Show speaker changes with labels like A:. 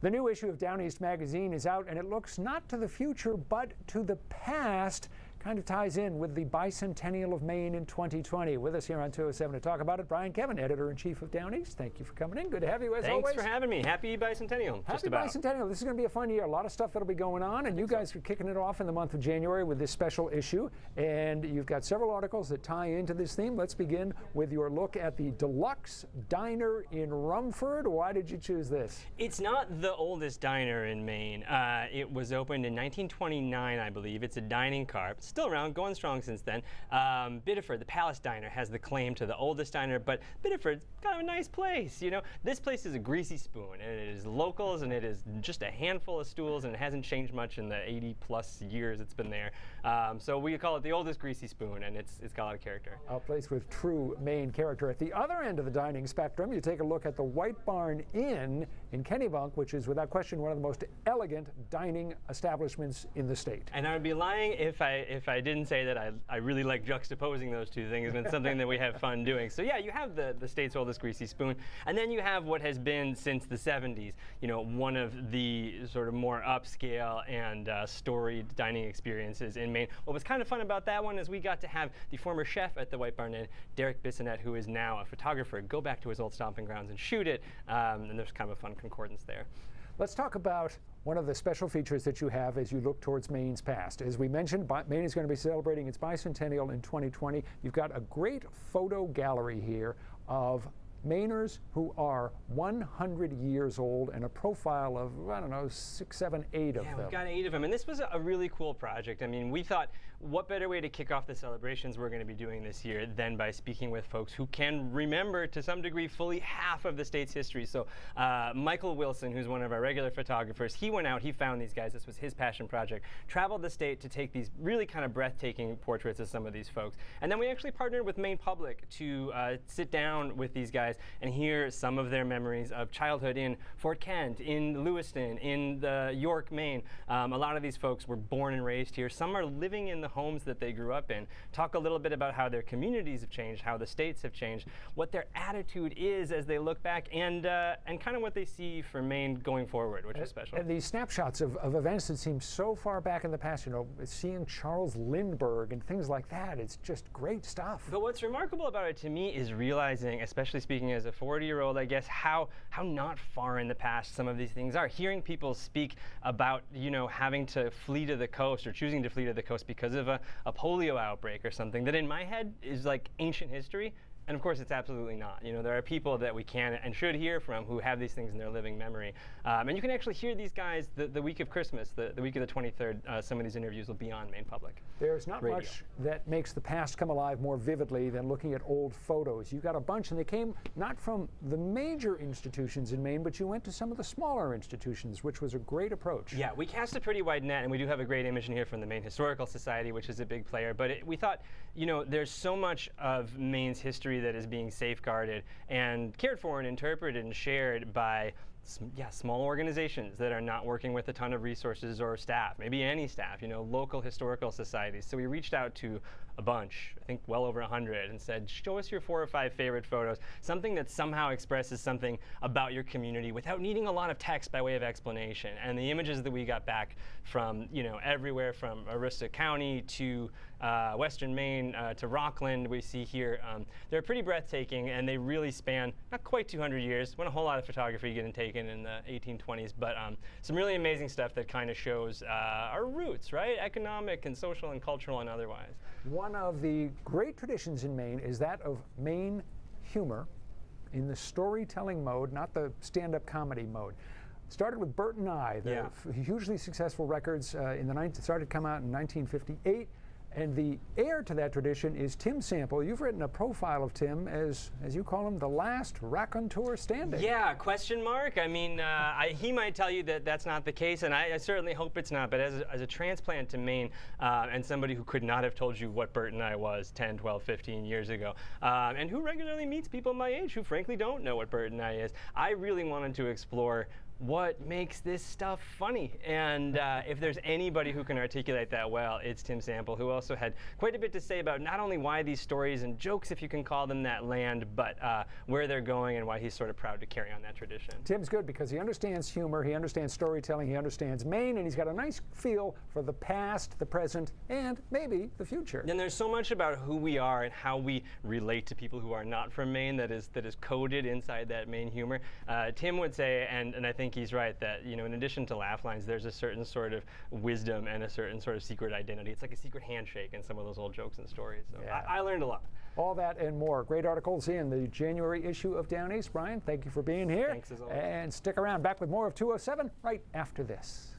A: The new issue of Down East magazine is out, and it looks not to the future, but to the past. Kind of ties in with the Bicentennial of Maine in 2020. With us here on 207 to talk about it, Brian Kevin, Editor-in-Chief of Down East. Thank you for coming in. Good to have you as always.
B: Thanks for having me. Happy Bicentennial.
A: Happy Bicentennial. This is going to be a fun year. A lot of stuff that'll be going on, and you guys are kicking it off in the month of January with this special issue. And you've got several articles that tie into this theme. Let's begin with your look at the Deluxe Diner in Rumford. Why did you choose this?
B: It's not the oldest diner in Maine. It was opened in 1929, I believe. It's a dining car. It's still around, going strong since then. Biddeford, the Palace Diner, has the claim to the oldest diner, but Biddeford's kind of a nice place. You know, this place is a greasy spoon, and it is locals, and it is just a handful of stools, and it hasn't changed much in the 80-plus years it's been there. So we call it the oldest greasy spoon, and it's got a lot of character.
A: A place with true Maine character. At the other end of the dining spectrum, you take a look at the White Barn Inn in Kennebunk, which is without question one of the most elegant dining establishments in the state.
B: And I would be lying if I didn't say that I really like juxtaposing those two things, and it's something that we have fun doing. So yeah, you have the state's oldest greasy spoon, and then you have what has been since the 70s, you know, one of the sort of more upscale and storied dining experiences in Maine. What was kind of fun about that one is we got to have the former chef at the White Barn Inn, Bicentennial, who is now a photographer, go back to his old stomping grounds and shoot it, and there's kind of a fun concordance there.
A: Let's talk about one of the special features that you have as you look towards Maine's past. As we mentioned, Maine is going to be celebrating its bicentennial in 2020. You've got a great photo gallery here of Mainers who are 100 years old and a profile of, I don't know, 6, 7, 8 of them.
B: Yeah, we've got 8 of them, and this was a really cool project. I mean, we thought, what better way to kick off the celebrations we're going to be doing this year than by speaking with folks who can remember, to some degree, fully half of the state's history. So Michael Wilson, who's one of our regular photographers, he went out, he found these guys, this was his passion project, traveled the state to take these really kind of breathtaking portraits of some of these folks. And then we actually partnered with Maine Public to sit down with these guys and hear some of their memories of childhood in Fort Kent, in Lewiston, in York, Maine. A lot of these folks were born and raised here. Some are living in the homes that they grew up in. Talk a little bit about how their communities have changed, how the states have changed, what their attitude is as they look back, and kind of what they see for Maine going forward, which is special.
A: And these snapshots of events that seem so far back in the past, you know, seeing Charles Lindbergh and things like that, it's just great stuff.
B: But what's remarkable about it to me is realizing, especially speaking as a 40-year-old, I guess, how not far in the past some of these things are. Hearing people speak about, you know, having to flee to the coast or choosing to flee to the coast because of a polio outbreak or something that in my head is like ancient history. And of course, it's absolutely not. You know, there are people that we can and should hear from who have these things in their living memory. And you can actually hear these guys the week of Christmas, the week of the 23rd. Some of these interviews will be on Maine Public.
A: There's not much that makes the past come alive more vividly than looking at old photos. You got a bunch, and they came not from the major institutions in Maine, but you went to some of the smaller institutions, which was a great approach.
B: Yeah, we cast a pretty wide net, and we do have a great image in here from the Maine Historical Society, which is a big player. But we thought, you know, there's so much of Maine's history that is being safeguarded and cared for and interpreted and shared by small organizations that are not working with a ton of resources or staff, maybe any staff, you know, local historical societies. So we reached out to a bunch, I think well over 100, and said, show us your 4 or 5 favorite photos, something that somehow expresses something about your community without needing a lot of text by way of explanation. And the images that we got back from, you know, everywhere from Aroostook County to Western Maine to Rockland, we see here, they're pretty breathtaking, and they really span not quite 200 years, when a whole lot of photography getting taken in the 1820s, but some really amazing stuff that kind of shows our roots, right? Economic and social and cultural and otherwise.
A: One of the great traditions in Maine is that of Maine humor in the storytelling mode, not the stand-up comedy mode. Started with Bert and I, the hugely successful records started to come out in 1958. And the heir to that tradition is Tim Sample. You've written a profile of Tim as you call him, the last raconteur standing.
B: Yeah, question mark. I mean, he might tell you that that's not the case, and I certainly hope it's not. But as a transplant to Maine and somebody who could not have told you what Bert and I was 10, 12, 15 years ago, and who regularly meets people my age who frankly don't know what Bert and I is, I really wanted to explore what makes this stuff funny. And if there's anybody who can articulate that well, it's Tim Sample, who also had quite a bit to say about not only why these stories and jokes, if you can call them that, land, but where they're going and why he's sort of proud to carry on that tradition.
A: Tim's good because he understands humor, he understands storytelling, he understands Maine, and he's got a nice feel for the past, the present, and maybe the future.
B: And there's so much about who we are and how we relate to people who are not from Maine that is coded inside that Maine humor. Tim would say, and I think he's right, that in addition to laugh lines, there's a certain sort of wisdom and a certain sort of secret identity. It's like a secret handshake in some of those old jokes and stories. So
A: yeah.
B: I learned a lot.
A: All that and more. Great articles in the January issue of Down East. Brian, thank you for being here.
B: Thanks as always.
A: And stick around. Back with more of 207 right after this.